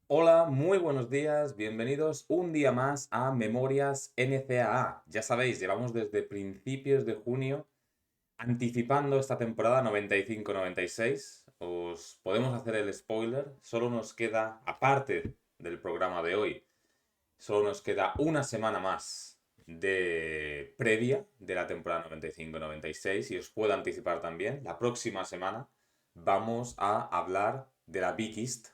Hola, muy buenos días, bienvenidos un día más a Memorias NCAA. Ya sabéis, llevamos desde principios de junio anticipando esta temporada 95-96. Os podemos hacer el spoiler, solo nos queda, aparte del programa de hoy, solo nos queda una semana más de previa de la temporada 95-96 y os puedo anticipar también, la próxima semana vamos a hablar de la Big East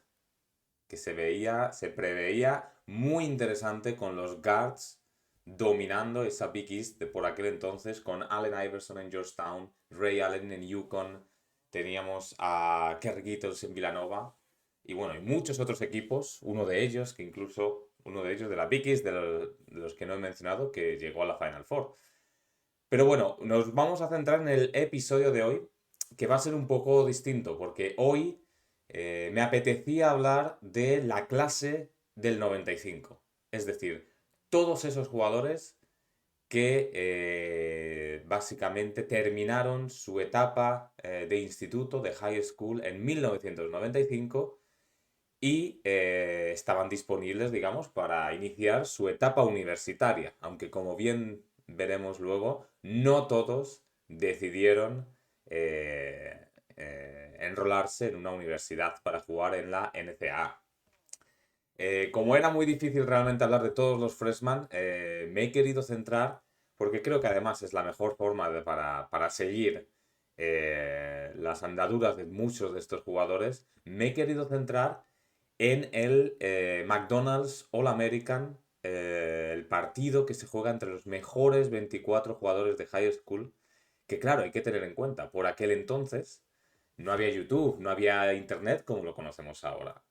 que se preveía muy interesante con los guards dominando esa Big East de por aquel entonces con Allen Iverson en Georgetown, Ray Allen en Yukon, teníamos a Kerr Gittles en Villanova y bueno, y muchos otros equipos, uno de ellos que incluso uno de ellos de la Big East, de los que no he mencionado, que llegó a la Final Four. Pero bueno, nos vamos a centrar en el episodio de hoy, que va a ser un poco distinto, porque hoy me apetecía hablar de la clase del 95. Es decir, todos esos jugadores que básicamente terminaron su etapa de instituto, de high school, en 1995 y estaban disponibles, digamos, para iniciar su etapa universitaria, aunque como bien veremos luego, no todos decidieron enrolarse en una universidad para jugar en la NCAA. Como era muy difícil realmente hablar de todos los freshmen, me he querido centrar, porque creo que además es la mejor forma para seguir las andaduras de muchos de estos jugadores, me he querido centrar en el McDonald's All American, el partido que se juega entre los mejores 24 jugadores de high school, que claro, hay que tener en cuenta, por aquel entonces no había YouTube, no había Internet como lo conocemos ahora.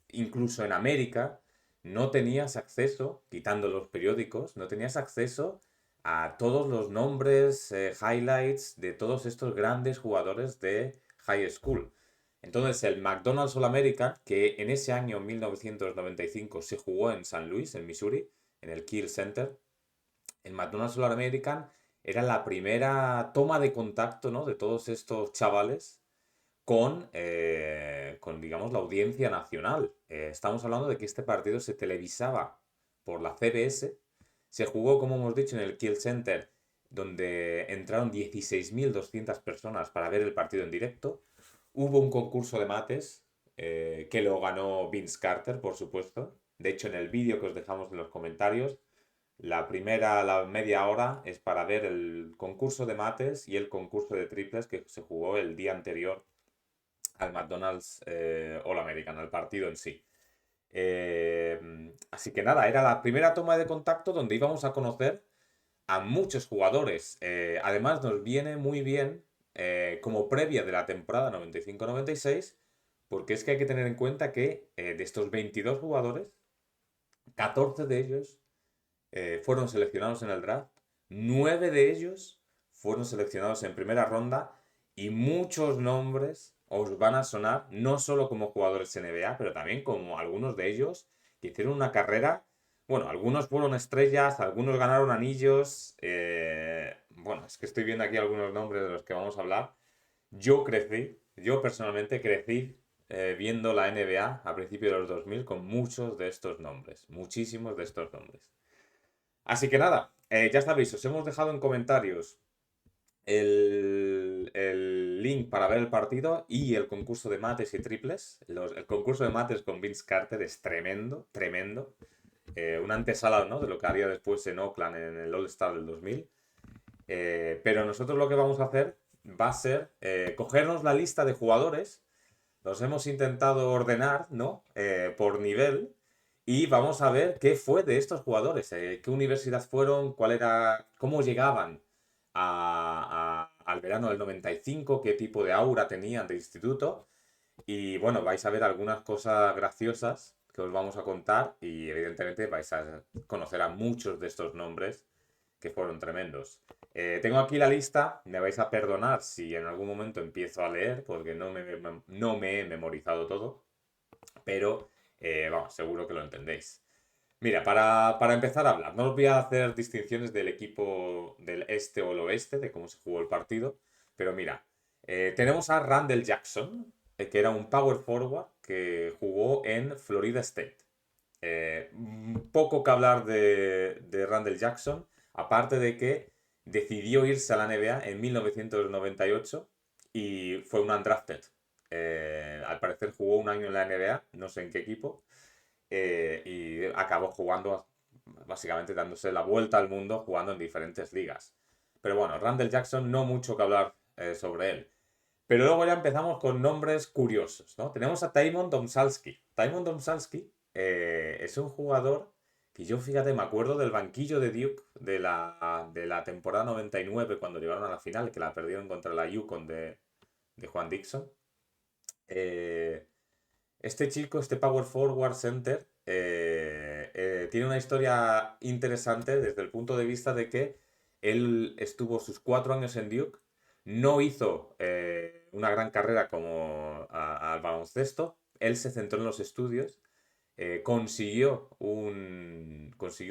Incluso en América no tenías acceso, quitando los periódicos, no tenías acceso a todos los nombres, highlights de todos estos grandes jugadores de high school. Entonces el McDonald's All American, que en ese año 1995 se jugó en San Luis, en Missouri, en el Kiel Center, el McDonald's All American era la primera toma de contacto, ¿no?, de todos estos chavales con, digamos, la audiencia nacional. Estamos hablando de que este partido se televisaba por la CBS, se jugó, como hemos dicho, en el Kiel Center, donde entraron 16.200 personas para ver el partido en directo. Hubo un concurso de mates que lo ganó Vince Carter, por supuesto. De hecho, en el vídeo que os dejamos en los comentarios, la media hora es para ver el concurso de mates y el concurso de triples que se jugó el día anterior al McDonald's All American, al partido en sí. Así que nada, era la primera toma de contacto donde íbamos a conocer a muchos jugadores. Además, nos viene muy bien como previa de la temporada 95-96, porque es que hay que tener en cuenta que de estos 22 jugadores, 14 de ellos fueron seleccionados en el draft, 9 de ellos fueron seleccionados en primera ronda y muchos nombres os van a sonar no solo como jugadores NBA, pero también como algunos de ellos que hicieron una carrera. Bueno, algunos fueron estrellas, algunos ganaron anillos. Bueno, es que estoy viendo aquí algunos nombres de los que vamos a hablar. Yo personalmente crecí viendo la NBA a principios de los 2000 con muchos de estos nombres, muchísimos de estos nombres. Así que nada, ya sabéis, os hemos dejado en comentarios el link para ver el partido y el concurso de mates y triples. El concurso de mates con Vince Carter es tremendo, tremendo. Una antesala, ¿no?, de lo que haría después en Oakland en el All-Star del 2000. Pero nosotros lo que vamos a hacer va a ser cogernos la lista de jugadores. Los hemos intentado ordenar, ¿no?, por nivel. Y vamos a ver qué fue de estos jugadores, qué universidad fueron, cuál era, cómo llegaban al verano del 95, qué tipo de aura tenían de instituto. Y bueno, vais a ver algunas cosas graciosas que os vamos a contar y evidentemente vais a conocer a muchos de estos nombres que fueron tremendos. Tengo aquí la lista, me vais a perdonar si en algún momento empiezo a leer porque no me he memorizado todo, pero vamos, seguro que lo entendéis. Mira, para empezar a hablar, no os voy a hacer distinciones del equipo del este o el oeste, de cómo se jugó el partido, pero mira, tenemos a Randall Jackson, que era un power forward, que jugó en Florida State. Poco que hablar de Randall Jackson, aparte de que decidió irse a la NBA en 1998 y fue un undrafted. Al parecer jugó un año en la NBA, no sé en qué equipo, y acabó jugando, básicamente dándose la vuelta al mundo jugando en diferentes ligas. Pero bueno, Randall Jackson, no mucho que hablar sobre él. Pero luego ya empezamos con nombres curiosos, ¿no? Tenemos a Tymon Domsalski. Tymon Domsalski es un jugador que yo, fíjate, me acuerdo del banquillo de Duke de la temporada 99 cuando llegaron a la final, que la perdieron contra la Yukon de Juan Dixon. Eh, este chico, este Power Forward Center, tiene una historia interesante desde el punto de vista de que él estuvo sus 4 años en Duke, no hizo una gran carrera como al baloncesto, él se centró en los estudios, consiguió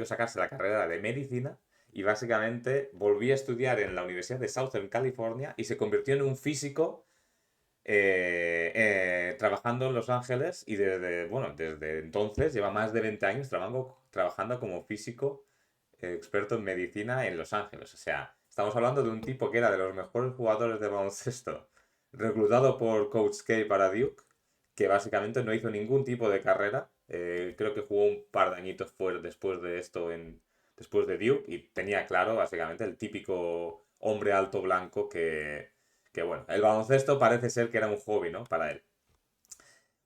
sacarse la carrera de medicina y básicamente volvió a estudiar en la Universidad de Southern California y se convirtió en un físico trabajando en Los Ángeles y desde entonces lleva más de 20 años trabajando como físico experto en medicina en Los Ángeles. O sea, estamos hablando de un tipo que era de los mejores jugadores de baloncesto, reclutado por Coach K para Duke, que básicamente no hizo ningún tipo de carrera. Creo que jugó un par de añitos después de esto, después de Duke, y tenía claro, básicamente, el típico hombre alto blanco que bueno, el baloncesto parece ser que era un hobby, ¿no? Para él.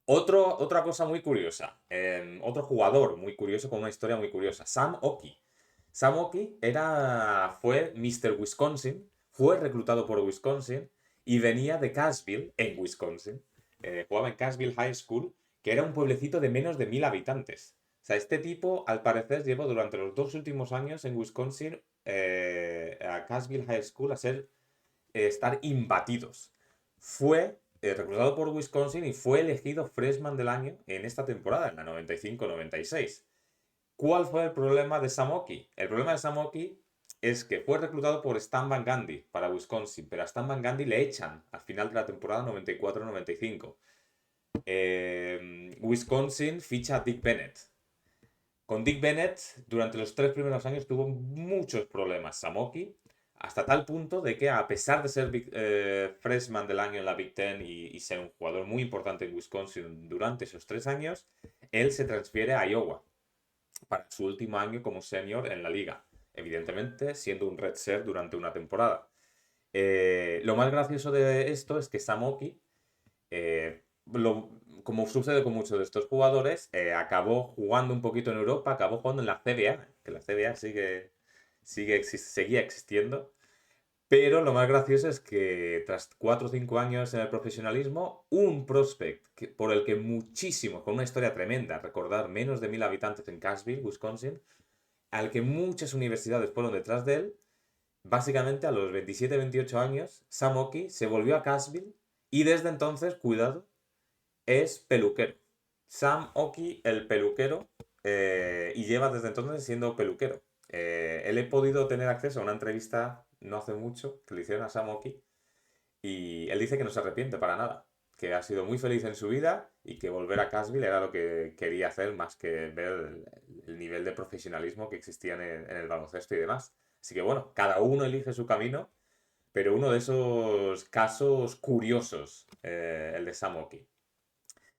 Otra cosa muy curiosa, otro jugador muy curioso con una historia muy curiosa, Sam Oki. Sam Oki fue Mr. Wisconsin, fue reclutado por Wisconsin y venía de Cassville, en Wisconsin. Jugaba en Cassville High School, que era un pueblecito de menos de 1000 habitantes. O sea, este tipo, al parecer, llevó durante los 2 últimos años en Wisconsin a Cassville High School a estar imbatidos. Fue reclutado por Wisconsin y fue elegido Freshman del año en esta temporada, en la 95-96. ¿Cuál fue el problema de Sam Oki? El problema de Sam Oki es que fue reclutado por Stan Van Gundy para Wisconsin, pero a Stan Van Gundy le echan al final de la temporada 94-95. Wisconsin ficha a Dick Bennett. Con Dick Bennett, durante los 3 primeros años tuvo muchos problemas Sam Oki, hasta tal punto de que, a pesar de ser freshman del año en la Big Ten y ser un jugador muy importante en Wisconsin durante esos 3 años, él se transfiere a Iowa para su último año como senior en la liga, evidentemente siendo un redshirt durante una temporada. Lo más gracioso de esto es que Sam Oki, como sucede con muchos de estos jugadores, acabó jugando un poquito en Europa, acabó jugando en la CBA, que la CBA seguía existiendo. Pero lo más gracioso es que tras 4 o 5 años en el profesionalismo, un prospect por el que muchísimo, con una historia tremenda, recordar menos de 1000 habitantes en Cassville, Wisconsin, al que muchas universidades fueron detrás de él, básicamente a los 27-28 años, Sam Oki se volvió a Cassville y desde entonces, cuidado, es peluquero. Sam Oki, el peluquero, y lleva desde entonces siendo peluquero. Él he podido tener acceso a una entrevista no hace mucho que le hicieron a Sam Oki y él dice que no se arrepiente para nada, que ha sido muy feliz en su vida y que volver a Cassville era lo que quería hacer más que ver el nivel de profesionalismo que existía en el baloncesto y demás. Así que bueno, cada uno elige su camino, pero uno de esos casos curiosos, el de Sam Oki.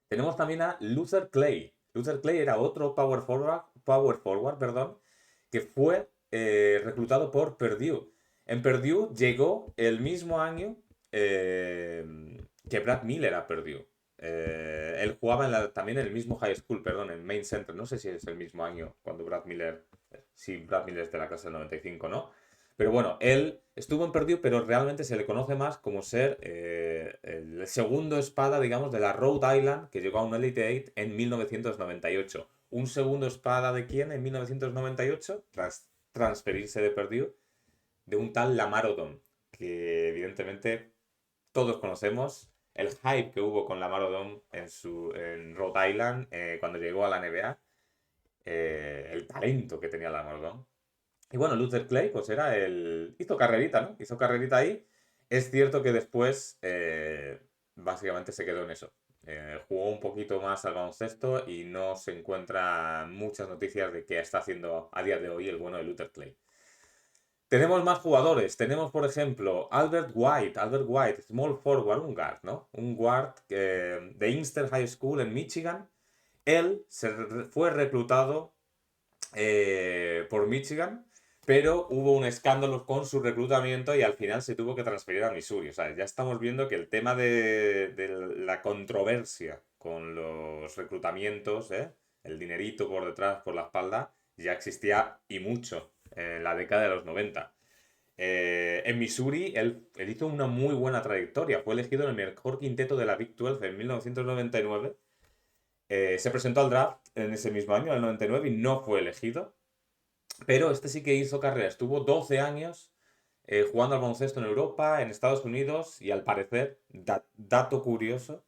Tenemos también a Luther Clay. Luther Clay era otro power forward, perdón, que fue reclutado por Purdue. En Purdue llegó el mismo año que Brad Miller a Purdue. Él jugaba también en el mismo high school, perdón, en Main Center. No sé si es el mismo año cuando Brad Miller. Sí, Brad Miller es de la clase del 95, ¿no? Pero bueno, él estuvo en Purdue, pero realmente se le conoce más como ser el segundo espada, digamos, de la Rhode Island, que llegó a un Elite 8 en 1998. ¿Un segundo espada de quién en 1998? Tras transferirse de Purdue, de un tal Lamar Odom, que evidentemente todos conocemos el hype que hubo con Lamar Odom en Rhode Island cuando llegó a la NBA, el talento que tenía Lamar Odom. Y bueno, Luther Clay, pues hizo carrerita, ¿no? Hizo carrerita ahí. Es cierto que después, básicamente se quedó en eso. Jugó un poquito más al baloncesto y no se encuentran muchas noticias de qué está haciendo a día de hoy el bueno de Luther Clay. Tenemos más jugadores. Tenemos, por ejemplo, Albert White. Albert White, small forward, un guard, ¿no? Un guard de Inkster High School en Michigan. Él fue reclutado por Michigan, pero hubo un escándalo con su reclutamiento y al final se tuvo que transferir a Missouri. O sea, ya estamos viendo que el tema de la controversia con los reclutamientos, el dinerito por detrás, por la espalda, ya existía y mucho en la década de los 90. En Missouri, él hizo una muy buena trayectoria. Fue elegido en el mejor quinteto de la Big 12 en 1999. Se presentó al draft en ese mismo año, en el 99, y no fue elegido. Pero este sí que hizo carrera. Estuvo 12 años jugando al baloncesto en Europa, en Estados Unidos, y al parecer, dato curioso,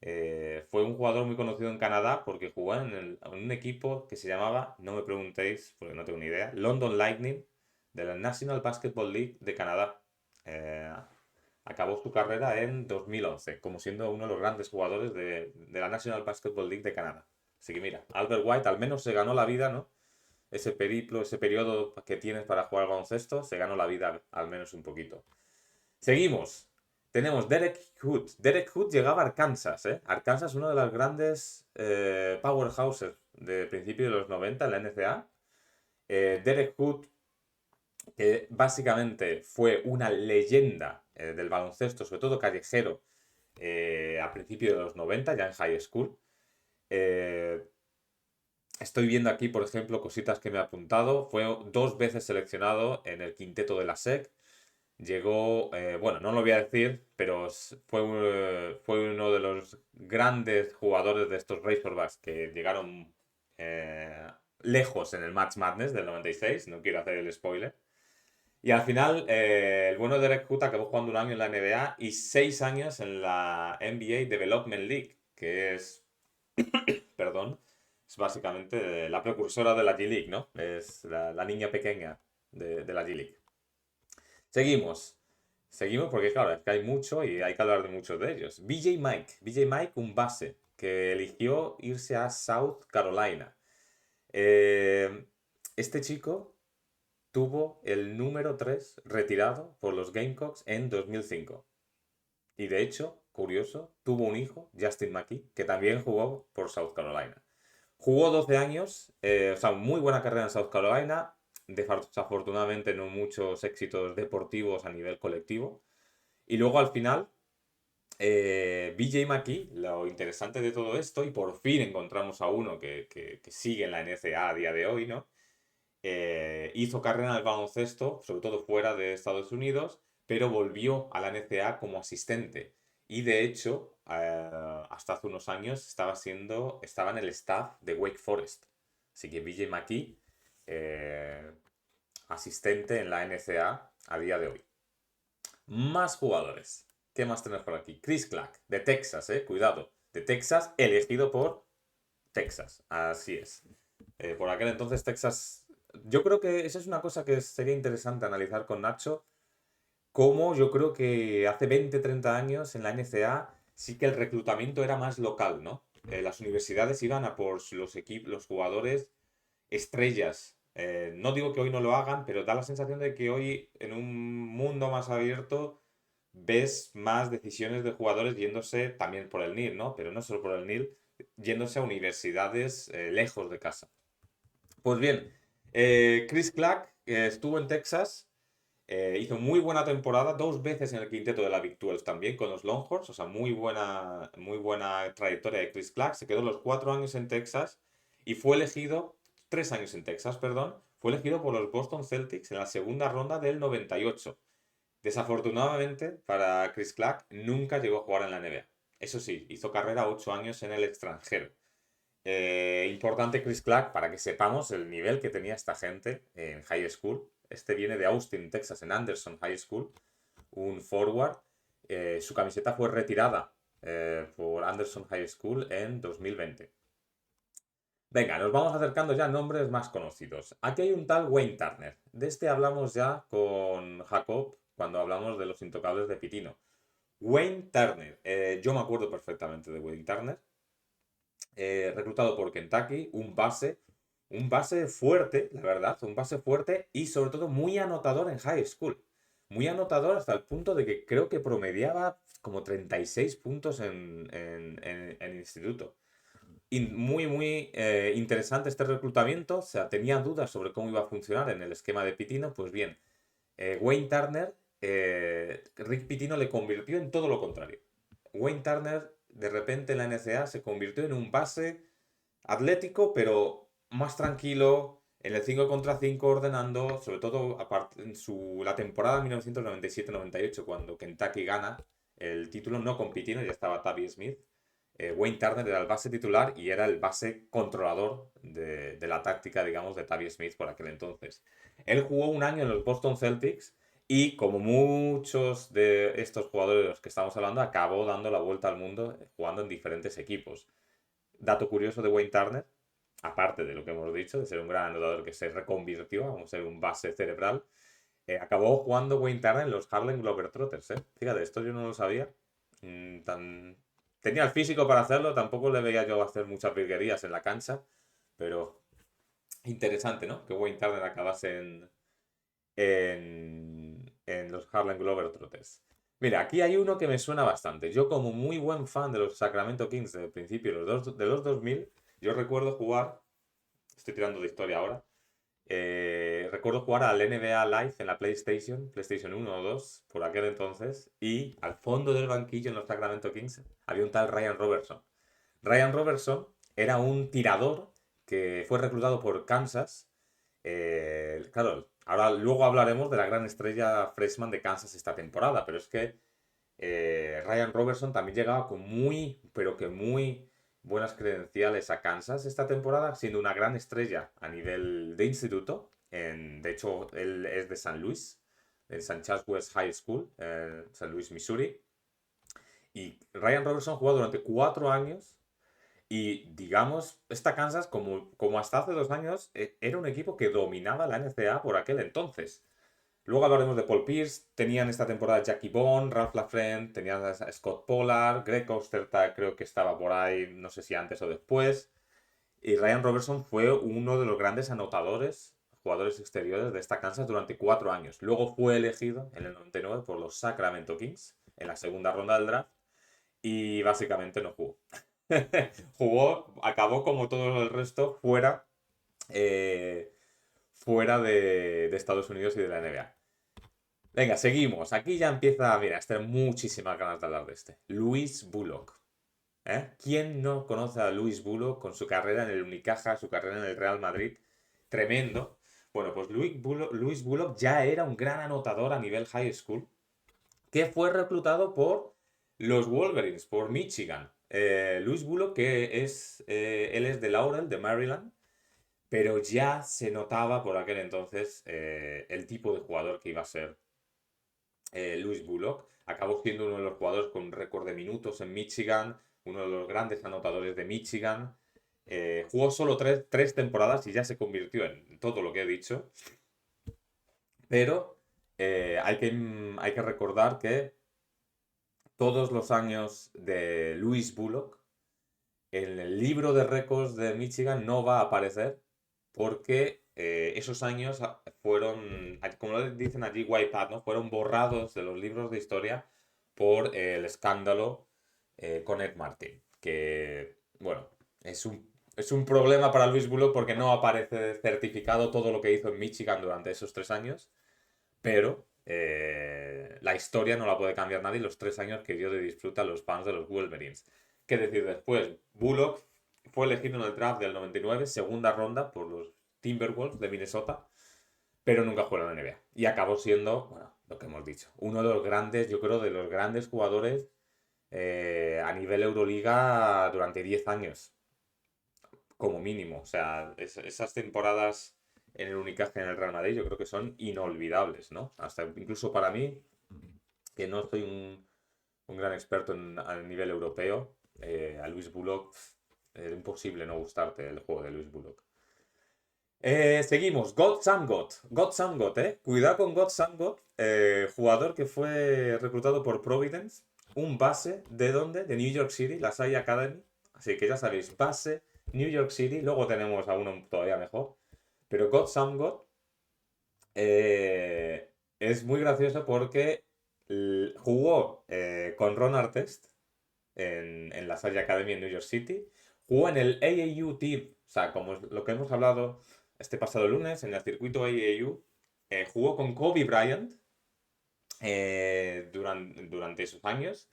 fue un jugador muy conocido en Canadá porque jugó en un equipo que se llamaba, no me preguntéis porque no tengo ni idea, London Lightning, de la National Basketball League de Canadá. Eh, Acabó su carrera en 2011, como siendo uno de los grandes jugadores de la National Basketball League de Canadá. Así que mira, Albert White al menos se ganó la vida, ¿no? Ese periplo, ese periodo que tienes para jugar al baloncesto, se ganó la vida al menos un poquito. Seguimos. Tenemos Derek Hood. Derek Hood llegaba a Arkansas, ¿eh? Arkansas, uno de los grandes powerhouses de principios de los 90 en la NCAA. Derek Hood, que básicamente fue una leyenda del baloncesto, sobre todo callejero, a principios de los 90, ya en high school. Estoy viendo aquí, por ejemplo, cositas que me ha apuntado. Fue 2 veces seleccionado en el quinteto de la SEC. Llegó, bueno, no lo voy a decir, pero fue uno de los grandes jugadores de estos Razorbacks que llegaron lejos en el March Madness del 96. No quiero hacer el spoiler. Y al final, el bueno de Derek Hood acabó jugando un año en la NBA y 6 años en la NBA Development League, que es, perdón, es básicamente la precursora de la G-League, ¿no? Es la niña pequeña de la G-League. Seguimos. Seguimos porque, claro, es que hay mucho y hay que hablar de muchos de ellos. BJ Mike. BJ Mike, un base que eligió irse a South Carolina. Este chico tuvo el número 3 retirado por los Gamecocks en 2005. Y de hecho, curioso, tuvo un hijo, Justin McKee, que también jugó por South Carolina. Jugó 12 años, o sea, muy buena carrera en South Carolina. Desafortunadamente no muchos éxitos deportivos a nivel colectivo. Y luego al final, BJ McKee, lo interesante de todo esto, y por fin encontramos a uno que sigue en la NCAA a día de hoy, ¿no? Hizo carrera en el baloncesto, sobre todo fuera de Estados Unidos, pero volvió a la NCAA como asistente. Y de hecho, hasta hace unos años estaba en el staff de Wake Forest. Así que BJ McKee, asistente en la NCAA a día de hoy. Más jugadores. ¿Qué más tenemos por aquí? Chris Clack, de Texas, cuidado. De Texas, elegido por Texas. Así es. Por aquel entonces Texas. Yo creo que esa es una cosa que sería interesante analizar con Nacho. Cómo yo creo que hace 20, 30 años en la NCAA sí que el reclutamiento era más local, ¿no? Las universidades iban a por los equipos, los jugadores estrellas. No digo que hoy no lo hagan, pero da la sensación de que hoy en un mundo más abierto ves más decisiones de jugadores yéndose también por el NIL, ¿no? Pero no solo por el NIL, yéndose a universidades lejos de casa. Pues bien, Chris Clack estuvo en Texas, hizo muy buena temporada, 2 veces en el quinteto de la Big 12 también con los Longhorns, o sea, muy buena trayectoria de Chris Clack. Se quedó los 4 años en Texas y fue elegido, 3 años en Texas, perdón, fue elegido por los Boston Celtics en la segunda ronda del 98. Desafortunadamente para Chris Clack nunca llegó a jugar en la NBA. Eso sí, hizo carrera 8 años en el extranjero. Importante Chris Clack para que sepamos el nivel que tenía esta gente en high school. Este viene de Austin, Texas, en Anderson High School, un forward. Su camiseta fue retirada por Anderson High School en 2020. Venga, nos vamos acercando ya a nombres más conocidos. Aquí hay un tal Wayne Turner. De este hablamos ya con Jacob cuando hablamos de los intocables de Pitino. Wayne Turner. Yo me acuerdo perfectamente de Wayne Turner. Reclutado por Kentucky, un base fuerte, la verdad, un base fuerte y sobre todo muy anotador en high school. Muy anotador hasta el punto de que creo que promediaba como 36 puntos en instituto. Y muy interesante este reclutamiento. O sea, tenía dudas sobre cómo iba a funcionar en el esquema de Pitino. Pues bien, Wayne Turner, Rick Pitino le convirtió en todo lo contrario. Wayne Turner, de repente en la NCAA, se convirtió en un base atlético, pero más tranquilo, en el 5 contra 5 ordenando, sobre todo aparte, la temporada 1997-98, cuando Kentucky gana el título, no con Pitino, ya estaba Tabby Smith. Wayne Turner era el base titular y era el base controlador de la táctica, digamos, de Tabby Smith por aquel entonces. Él jugó un año en los Boston Celtics y, como muchos de estos jugadores de los que estamos hablando, acabó dando la vuelta al mundo jugando en diferentes equipos. Dato curioso de Wayne Turner, aparte de lo que hemos dicho, de ser un gran anotador que se reconvirtió a ser un base cerebral, acabó jugando Wayne Turner en los Harlem Globetrotters. Fíjate, esto yo no lo sabía. Tenía el físico para hacerlo, tampoco le veía yo hacer muchas virguerías en la cancha, pero interesante, ¿no? Que Wayne Turner acabase en los Harlem Globetrotters. Mira, aquí hay uno que me suena bastante. Yo, como muy buen fan de los Sacramento Kings del principio de los 2000, yo recuerdo jugar, estoy tirando de historia ahora, recuerdo jugar al NBA Live en la PlayStation 1 o 2, por aquel entonces, y al fondo del banquillo en los Sacramento Kings había un tal Ryan Robertson. Ryan Robertson era un tirador que fue reclutado por Kansas. Claro, ahora luego hablaremos de la gran estrella freshman de Kansas esta temporada, pero es que Ryan Robertson también llegaba con muy, pero que muy buenas credenciales a Kansas esta temporada, siendo una gran estrella a nivel de instituto. De hecho, él es de San Luis, de San Charles West High School, San Luis, Missouri. Y Ryan Robertson jugó durante 4 años y, digamos, esta Kansas, como hasta hace 2 años, era un equipo que dominaba la NCAA por aquel entonces. Luego hablaremos de Paul Pierce. Tenían esta temporada Jackie Bond, Ralph LaFrentz, tenían a Scott Pollard, Greg Ostertag creo que estaba por ahí, no sé si antes o después. Y Ryan Robertson fue uno de los grandes anotadores, jugadores exteriores de esta Kansas durante 4 años. Luego fue elegido en el 99 por los Sacramento Kings en la segunda ronda del draft y básicamente no jugó. Acabó como todo el resto eh, fuera de Estados Unidos y de la NBA. Venga, seguimos. Aquí ya empieza, mira, tener muchísimas ganas de hablar de este. Louis Bullock. ¿Quién no conoce a Louis Bullock con su carrera en el Unicaja, su carrera en el Real Madrid? Tremendo. Bueno, pues Louis Bullock ya era un gran anotador a nivel high school, que fue reclutado por los Wolverines, por Michigan. Louis Bullock, él es de Laurel, de Maryland, pero ya se notaba por aquel entonces el tipo de jugador que iba a ser Louis Bullock. Acabó siendo uno de los jugadores con un récord de minutos en Michigan, uno de los grandes anotadores de Michigan. Jugó solo tres temporadas y ya se convirtió en todo lo que he dicho. Pero hay que recordar que todos los años de Louis Bullock en el libro de récords de Michigan no va a aparecer porque esos años fueron, como lo dicen allí, wipe out, ¿no? Fueron borrados de los libros de historia por el escándalo con Ed Martin. Que, bueno, es un problema para Louis Bullock porque no aparece certificado todo lo que hizo en Michigan durante esos 3 años, pero la historia no la puede cambiar nadie los 3 años que dio de disfruta a los fans de los Wolverines. ¿Qué decir después? Bullock fue elegido en el draft del 99, segunda ronda, por los Timberwolves de Minnesota, pero nunca jugó en la NBA. Y acabó siendo, bueno, lo que hemos dicho, uno de los grandes, yo creo, de los grandes jugadores a nivel Euroliga durante 10 años, como mínimo. O sea, esas temporadas en el Unicaja y en el Real Madrid yo creo que son inolvidables, ¿no? Hasta incluso para mí, que no soy un gran experto a nivel europeo, a Luis Bullock, es imposible no gustarte el juego de Luis Bullock. Seguimos, God Samgot. God Samgot, Cuidado con God Samgot, jugador que fue reclutado por Providence, un base, ¿de dónde? De New York City, la SAI Academy. Así que ya sabéis, base, New York City. Luego tenemos a uno todavía mejor. Pero God Some God es muy gracioso porque jugó con Ron Artest en la SAI Academy en New York City. Jugó en el AAU Team, o sea, como es lo que hemos hablado este pasado lunes, en el circuito AAU. Jugó con Kobe Bryant durante esos años.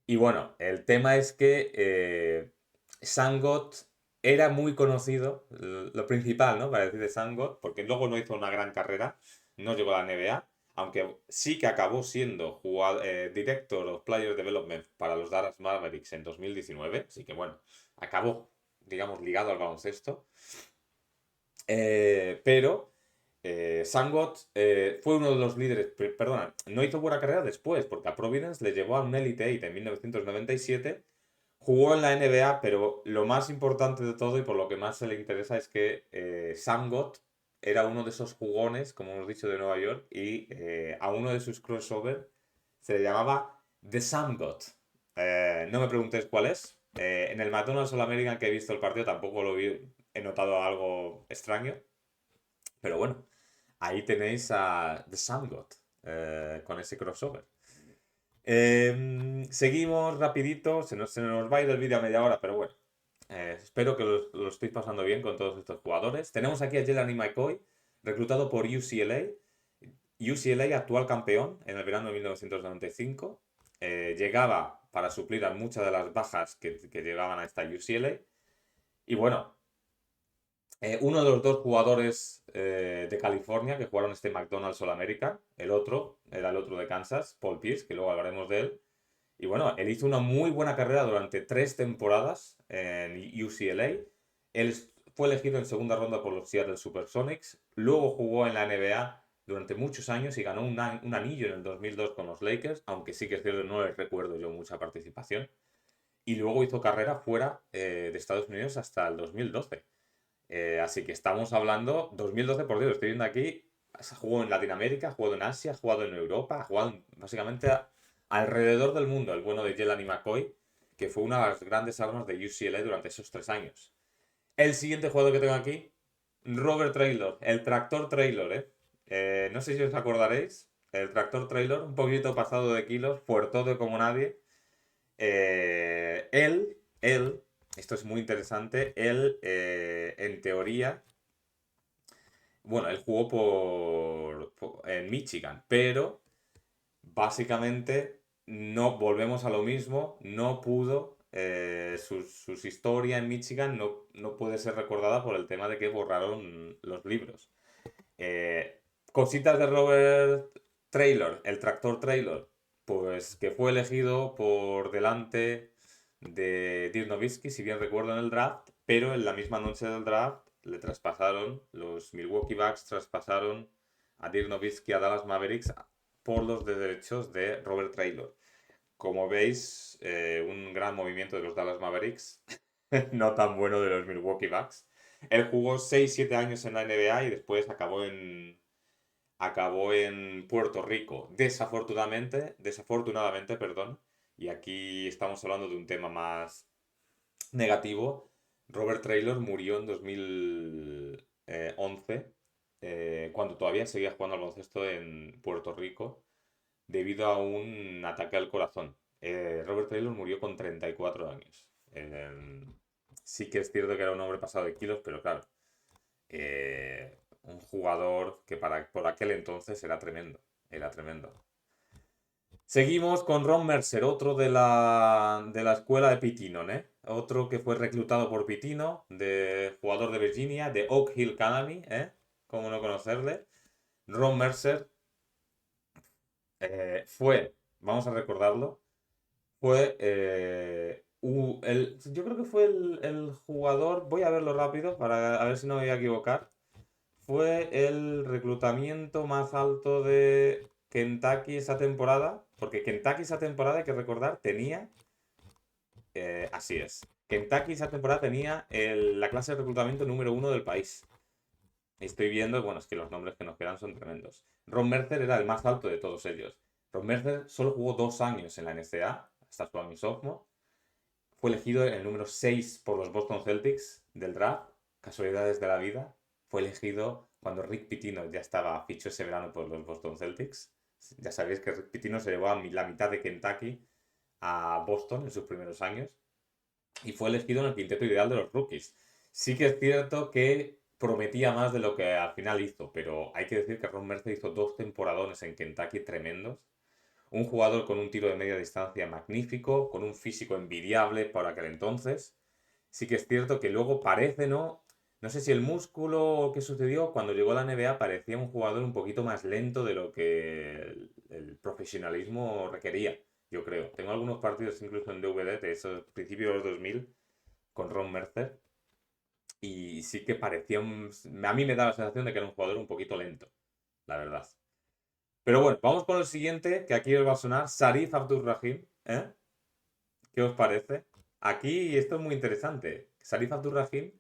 Y bueno, el tema es que Sangot era muy conocido, lo principal, ¿no? Para decir de Sangot, porque luego no hizo una gran carrera, no llegó a la NBA, aunque sí que acabó siendo Director of Player Development para los Dallas Mavericks en 2019, así que bueno, acabó, digamos, ligado al baloncesto. Pero Sangot fue uno de los líderes, perdona, no hizo buena carrera después, porque a Providence le llevó a un Elite 8 en 1997, jugó en la NBA, pero lo más importante de todo y por lo que más se le interesa es que Sangot era uno de esos jugones, como hemos dicho, de Nueva York, y a uno de sus crossover se le llamaba The Sangot. No me preguntéis cuál es. En el McDonald's All American que he visto el partido tampoco lo vi, he notado algo extraño. Pero bueno, ahí tenéis a The Sun God con ese crossover. Seguimos rapidito, se nos va a ir el vídeo a media hora, pero bueno. Espero que lo estéis pasando bien con todos estos jugadores. Tenemos aquí a Jelani McCoy, reclutado por UCLA. UCLA, actual campeón en el verano de 1995. Llegaba para suplir a muchas de las bajas que llegaban a esta UCLA. Y bueno, uno de los dos jugadores de California que jugaron este McDonald's All American, el otro era el otro de Kansas, Paul Pierce, que luego hablaremos de él. Y bueno, él hizo una muy buena carrera durante 3 temporadas en UCLA. Él fue elegido en segunda ronda por los Seattle Supersonics. Luego jugó en la NBA durante muchos años y ganó un anillo en el 2002 con los Lakers, aunque sí que es cierto, no les recuerdo yo mucha participación. Y luego hizo carrera fuera de Estados Unidos hasta el 2012. Así que estamos hablando, 2012, por Dios, estoy viendo aquí, ha jugado en Latinoamérica, ha jugado en Asia, ha jugado en Europa, ha jugado básicamente alrededor del mundo, el bueno de Jelani McCoy, que fue una de las grandes armas de UCLA durante esos 3 años. El siguiente jugador que tengo aquí, Robert Traylor, el tractor Traylor, no sé si os acordaréis, el tractor Traylor, un poquito pasado de kilos, fuertote como nadie. Él, esto es muy interesante, él, en teoría, bueno, él jugó en Michigan, pero básicamente no volvemos a lo mismo, no pudo, su historia en Michigan no puede ser recordada por el tema de que borraron los libros. Eh, Cositas de Robert Traylor, el tractor Traylor, pues que fue elegido por delante de Dirk Nowitzki, si bien recuerdo, en el draft, pero en la misma noche del draft le traspasaron, los Milwaukee Bucks traspasaron a Dirk Nowitzki a Dallas Mavericks por los derechos de Robert Traylor. Como veis, un gran movimiento de los Dallas Mavericks, no tan bueno de los Milwaukee Bucks. Él jugó 6-7 años en la NBA y después acabó en Puerto Rico. Desafortunadamente, perdón. Y aquí estamos hablando de un tema más negativo. Robert Traylor murió en 2011, cuando todavía seguía jugando al baloncesto en Puerto Rico, debido a un ataque al corazón. Robert Taylor murió con 34 años. Sí que es cierto que era un hombre pasado de kilos, pero claro, un jugador que por aquel entonces era tremendo. Era tremendo. Seguimos con Ron Mercer, otro de la escuela de Pitino, ¿eh? Otro que fue reclutado por Pitino, jugador de Virginia, de Oak Hill Academy, ¿eh? ¿Cómo no conocerle? Ron Mercer vamos a recordarlo, fue yo creo que fue el jugador, voy a verlo rápido para a ver si no me voy a equivocar, fue el reclutamiento más alto de Kentucky esa temporada, porque Kentucky esa temporada, hay que recordar, tenía, así es, Kentucky esa temporada tenía la clase de reclutamiento número 1 del país. Estoy viendo, bueno, es que los nombres que nos quedan son tremendos. Ron Mercer era el más alto de todos ellos. Ron Mercer solo jugó 2 años en la NCAA, hasta su año sophomore. Fue elegido en el número 6 por los Boston Celtics del draft. Casualidades de la vida. Fue elegido cuando Rick Pitino ya estaba fichado ese verano por los Boston Celtics. Ya sabéis que Rick Pitino se llevó a la mitad de Kentucky a Boston en sus primeros años. Y fue elegido en el quinteto ideal de los rookies. Sí que es cierto que prometía más de lo que al final hizo, pero hay que decir que Ron Mercer hizo 2 temporadones en Kentucky tremendos. Un jugador con un tiro de media distancia magnífico, con un físico envidiable para aquel entonces. Sí que es cierto que luego parece, ¿no? No sé si el músculo o qué sucedió, cuando llegó a la NBA parecía un jugador un poquito más lento de lo que el profesionalismo requería, yo creo. Tengo algunos partidos incluso en DVD de esos principios de los 2000 con Ron Mercer y sí que parecía a mí me da la sensación de que era un jugador un poquito lento, la verdad. Pero bueno, vamos con el siguiente, que aquí os va a sonar, Sarif Abdur-Rahim, ¿eh? ¿Qué os parece? Aquí esto es muy interesante. Sarif Abdur-Rahim,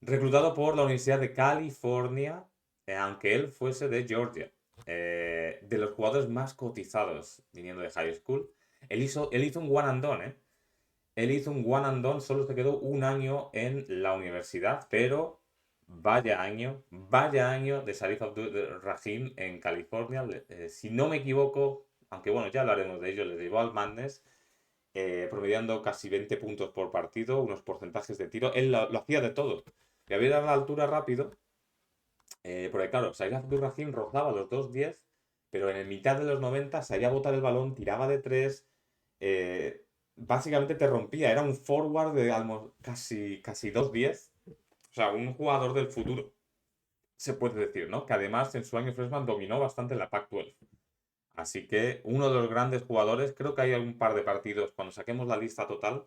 reclutado por la Universidad de California, aunque él fuese de Georgia. De los jugadores más cotizados viniendo de high school. Él hizo un one and done, ¿eh? Él hizo un one and done, solo se quedó un año en la universidad, pero vaya año de Sarif Abdur-Rahim en California. Si no me equivoco, aunque bueno, ya hablaremos de ello, les llevó al Madness, promediando casi 20 puntos por partido, unos porcentajes de tiro. Él lo hacía de todo. Le había dado la altura rápido, porque claro, Sarif Abdur-Rahim rozaba los 2.10, pero en el mitad de los 90 sabía botar el balón, tiraba de 3. Básicamente te rompía, era un forward de casi 2.10. O sea, un jugador del futuro, se puede decir, ¿no? Que además en su año freshman dominó bastante en la Pac-12. Así que uno de los grandes jugadores, creo que hay un par de partidos, cuando saquemos la lista total,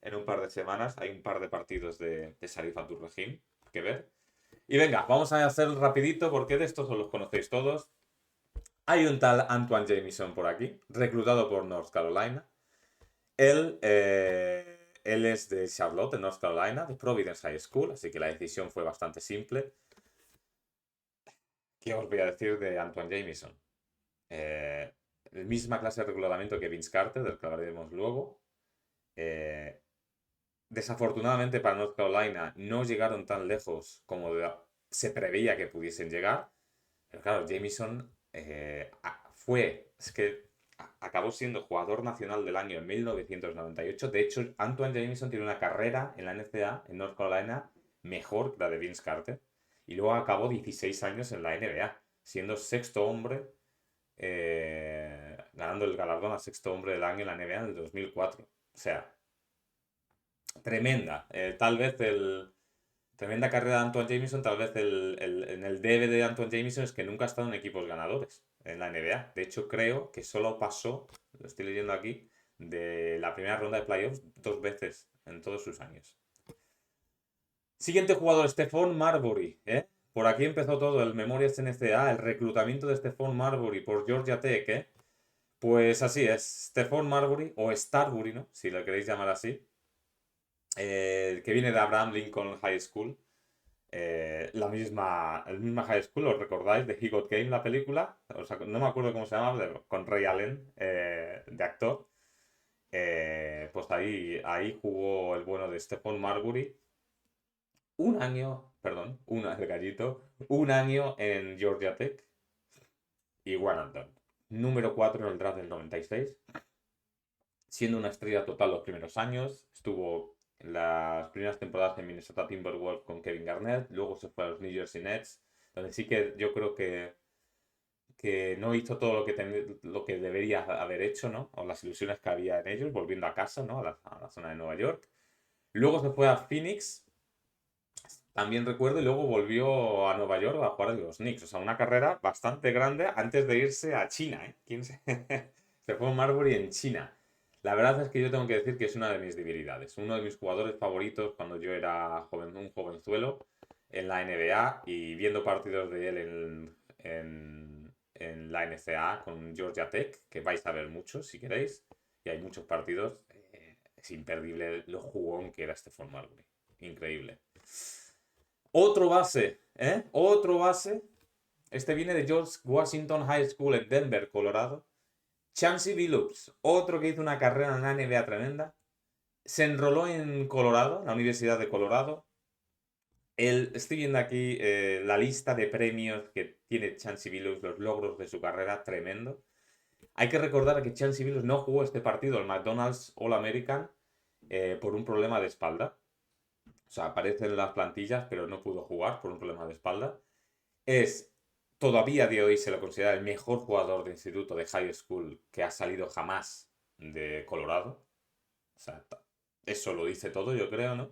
en un par de semanas, hay un par de partidos de Sarif Abdur-Rahim que ver. Y venga, vamos a hacer rapidito porque de estos os los conocéis todos. Hay un tal Antoine Jamison por aquí, reclutado por North Carolina. Él es de Charlotte, en North Carolina, de Providence High School, así que la decisión fue bastante simple. ¿Qué os voy a decir de Antoine Jamison? Misma clase de reglamento que Vince Carter, del que hablaremos luego. Desafortunadamente para North Carolina no llegaron tan lejos como se preveía que pudiesen llegar. Pero claro, Jamison acabó siendo jugador nacional del año en 1998. De hecho, Antoine Jamison tiene una carrera en la NCAA, en North Carolina, mejor que la de Vince Carter. Y luego acabó 16 años en la NBA, siendo sexto hombre, ganando el galardón a sexto hombre del año en la NBA en el 2004. O sea, tremenda. Tremenda carrera de Antoine Jamison. Tal vez en el debe de Antoine Jamison es que nunca ha estado en equipos ganadores en la NBA. De hecho, creo que solo pasó, lo estoy leyendo aquí, de la primera ronda de playoffs 2 veces en todos sus años. Siguiente jugador, Stephon Marbury. Por aquí empezó todo, el Memorias NCAA, el reclutamiento de Stephon Marbury por Georgia Tech. Pues así es, Stephon Marbury, o Starbury, ¿no? Si lo queréis llamar así. Que viene de Abraham Lincoln High School. El misma high school, ¿os recordáis? De He Got Game, la película. No me acuerdo cómo se llama, con Ray Allen, de actor. Pues ahí jugó el bueno de Stephon Marbury. El gallito. Un año en Georgia Tech. Y one and done. Número 4 en el draft del 96. Siendo una estrella total los primeros años. Estuvo las primeras temporadas en Minnesota Timberwolves con Kevin Garnett, luego se fue a los New Jersey Nets, donde sí que yo creo que no hizo todo lo que debería haber hecho, ¿no? O las ilusiones que había en ellos, volviendo a casa, ¿no? A la zona de Nueva York. Luego se fue a Phoenix, también recuerdo, y luego volvió a Nueva York a jugar en los Knicks. O sea, una carrera bastante grande antes de irse a China, ¿eh? Se fue a Marbury en China. La verdad es que yo tengo que decir que es una de mis debilidades. Uno de mis jugadores favoritos cuando yo era un jovenzuelo en la NBA y viendo partidos de él en la NCAA con Georgia Tech, que vais a ver muchos si queréis, y hay muchos partidos. Es imperdible lo jugón que era Stephon Marbury. Increíble. Otro base, ¿eh? Otro base. Este viene de George Washington High School en Denver, Colorado. Chauncey Billups, otro que hizo una carrera en la NBA tremenda, se enroló en Colorado, la Universidad de Colorado. Estoy viendo aquí la lista de premios que tiene Chauncey Billups, los logros de su carrera, tremendo. Hay que recordar que Chauncey Billups no jugó este partido, el McDonald's All-American, por un problema de espalda. O sea, aparece en las plantillas, pero no pudo jugar por un problema de espalda. Todavía a día de hoy se lo considera el mejor jugador de instituto de high school que ha salido jamás de Colorado. O sea, eso lo dice todo, yo creo, ¿no?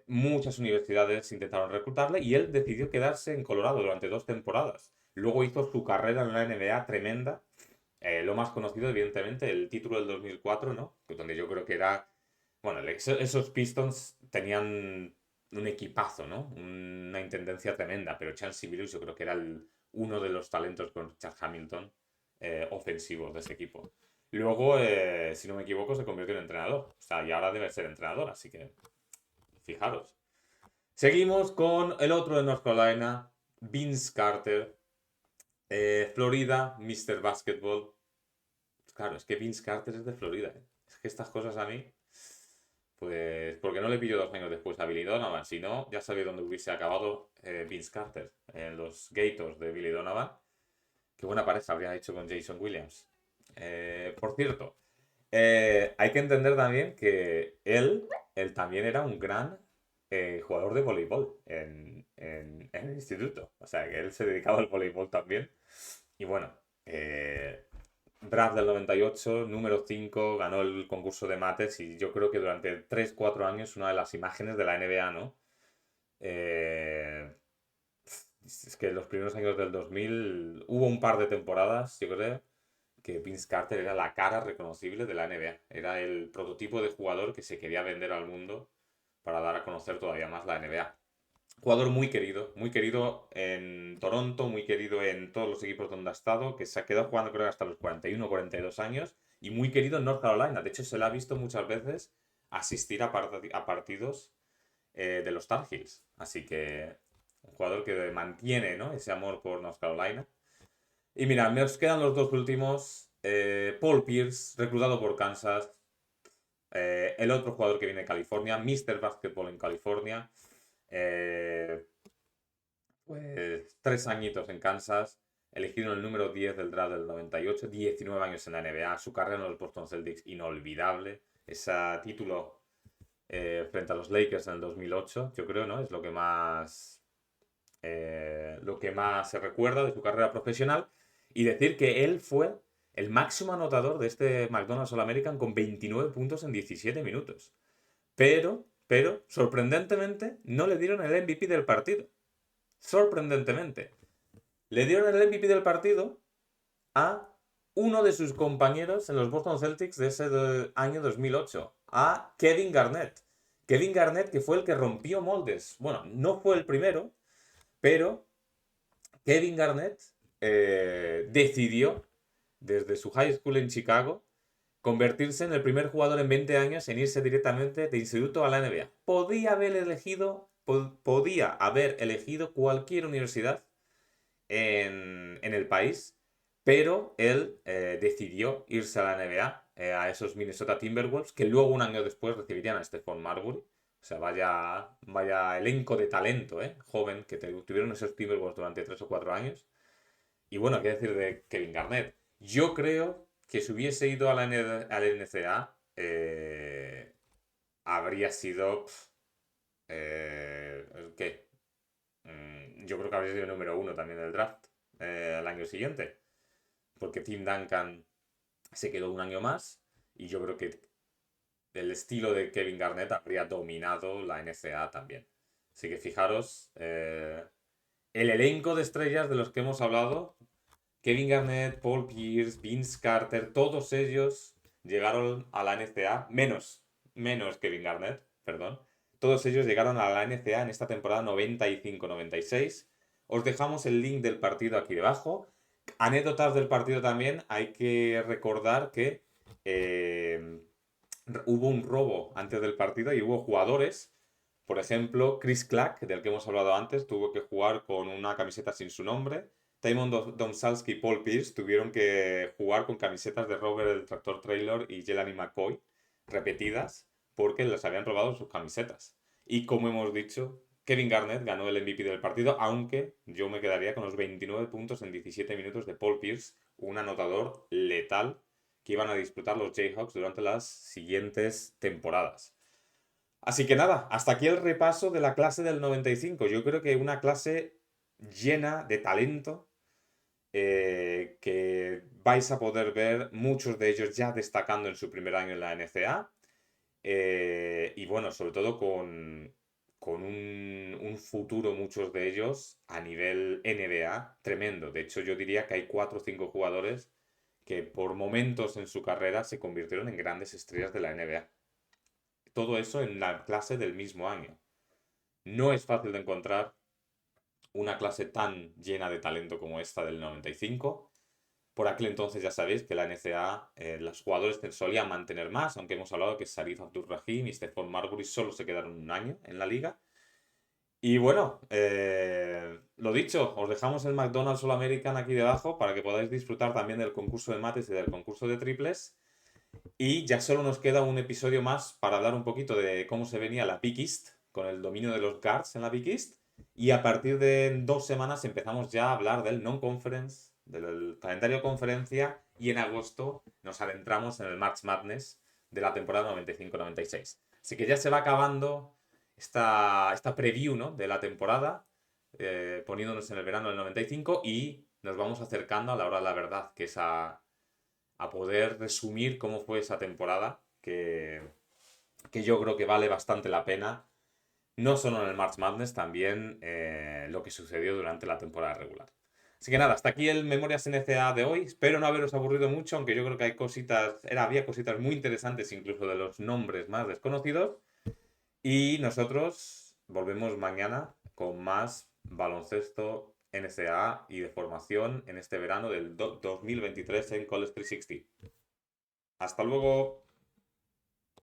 Muchas universidades intentaron reclutarle y él decidió quedarse en Colorado durante 2 temporadas. Luego hizo su carrera en la NBA tremenda. Lo más conocido, evidentemente, el título del 2004, ¿no? Donde yo creo que era... Bueno, esos Pistons tenían un equipazo, ¿no? Una intendencia tremenda, pero Chauncey Billups yo creo que era uno de los talentos con Chad Hamilton ofensivos de ese equipo. Luego, si no me equivoco, se convirtió en entrenador. O sea, y ahora debe ser entrenador, así que fijaros. Seguimos con el otro de North Carolina, Vince Carter. Florida, Mr. Basketball. Claro, es que Vince Carter es de Florida. Es que estas cosas a mí, pues, porque no le pillo 2 años después a Billy Donovan. Si no, ya sabía dónde hubiese acabado Vince Carter, en los Gators de Billy Donovan. Qué buena pareja habría hecho con Jason Williams. Por cierto, hay que entender también que él también era un gran jugador de voleibol en el instituto. O sea, que él se dedicaba al voleibol también. Y bueno, draft del 98, número 5, ganó el concurso de mates y yo creo que durante 3-4 años una de las imágenes de la NBA, ¿no? Es que en los primeros años del 2000 hubo un par de temporadas, yo creo, que Vince Carter era la cara reconocible de la NBA. Era el prototipo de jugador que se quería vender al mundo para dar a conocer todavía más la NBA. Jugador muy querido en Toronto, muy querido en todos los equipos donde ha estado, que se ha quedado jugando creo que hasta los 41 o 42 años, y muy querido en North Carolina. De hecho, se le ha visto muchas veces asistir a partidos de los Tar Heels. Así que un jugador que mantiene, ¿no?, ese amor por North Carolina. Y mira, me os quedan los dos últimos. Paul Pierce, reclutado por Kansas. El otro jugador que viene de California, Mr. Basketball en California. Pues 3 añitos en Kansas. Elegido en el número 10 del draft del 98. 19 años en la NBA. Su carrera en los Boston Celtics, inolvidable. Ese título frente a los Lakers en el 2008, yo creo, ¿no? Es lo que más se recuerda de su carrera profesional. Y decir que él fue el máximo anotador de este McDonald's All-American con 29 puntos en 17 minutos. Pero, sorprendentemente, no le dieron el MVP del partido. Sorprendentemente. Le dieron el MVP del partido a uno de sus compañeros en los Boston Celtics de ese año 2008, a Kevin Garnett. Kevin Garnett, que fue el que rompió moldes. Bueno, no fue el primero, pero Kevin Garnett decidió, desde su high school en Chicago, convertirse en el primer jugador en 20 años en irse directamente de instituto a la NBA. Podía haber elegido cualquier universidad en el país, pero él decidió irse a la NBA, a esos Minnesota Timberwolves, que luego un año después recibirían a Stephon Marbury. O sea, vaya elenco de talento, joven, que tuvieron esos Timberwolves durante 3 o 4 años. Y bueno, qué decir de Kevin Garnett. Yo creo que si hubiese ido a la NCAA, habría sido... ¿qué? Yo creo que habría sido el número 1 también del draft al año siguiente. Porque Tim Duncan se quedó un año más y yo creo que el estilo de Kevin Garnett habría dominado la NCAA también. Así que fijaros, el elenco de estrellas de los que hemos hablado, Kevin Garnett, Paul Pierce, Vince Carter, todos ellos llegaron a la NCAA, menos Kevin Garnett, perdón. Todos ellos llegaron a la NCAA en esta temporada 95-96. Os dejamos el link del partido aquí debajo. Anécdotas del partido también. Hay que recordar que hubo un robo antes del partido y hubo jugadores. Por ejemplo, Chris Clack, del que hemos hablado antes, tuvo que jugar con una camiseta sin su nombre. Tymon Domsalski y Paul Pierce tuvieron que jugar con camisetas de Robert el Tractor Trailer y Jelani McCoy repetidas porque les habían robado sus camisetas. Y como hemos dicho, Kevin Garnett ganó el MVP del partido, aunque yo me quedaría con los 29 puntos en 17 minutos de Paul Pierce, un anotador letal que iban a disfrutar los Jayhawks durante las siguientes temporadas. Así que nada, hasta aquí el repaso de la clase del 95. Yo creo que una clase llena de talento, que vais a poder ver muchos de ellos ya destacando en su primer año en la NCAA. Y bueno, sobre todo con un futuro, muchos de ellos, a nivel NBA tremendo. De hecho, yo diría que hay 4 o 5 jugadores que por momentos en su carrera se convirtieron en grandes estrellas de la NBA. Todo eso en la clase del mismo año. No es fácil de encontrar una clase tan llena de talento como esta del 95. Por aquel entonces ya sabéis que la NCAA, los jugadores solían mantener más, aunque hemos hablado que Sharif Abdul-Rahim y Stephon Marbury solo se quedaron un año en la liga. Y bueno, lo dicho, os dejamos el McDonald's All American aquí debajo para que podáis disfrutar también del concurso de mates y del concurso de triples. Y ya solo nos queda un episodio más para hablar un poquito de cómo se venía la Big East, con el dominio de los guards en la Big East. Y a partir de 2 semanas empezamos ya a hablar del non-conference, del calendario de conferencia, y en agosto nos adentramos en el March Madness de la temporada 95-96. Así que ya se va acabando esta preview, ¿no?, de la temporada, poniéndonos en el verano del 95 y nos vamos acercando a la hora de la verdad, que es a poder resumir cómo fue esa temporada, que yo creo que vale bastante la pena, no solo en el March Madness, también lo que sucedió durante la temporada regular. Así que nada, hasta aquí el Memorias NCAA de hoy. Espero no haberos aburrido mucho, aunque yo creo que había cositas muy interesantes, incluso de los nombres más desconocidos. Y nosotros volvemos mañana con más baloncesto NCAA y de formación en este verano del 2023 en College 360. Hasta luego.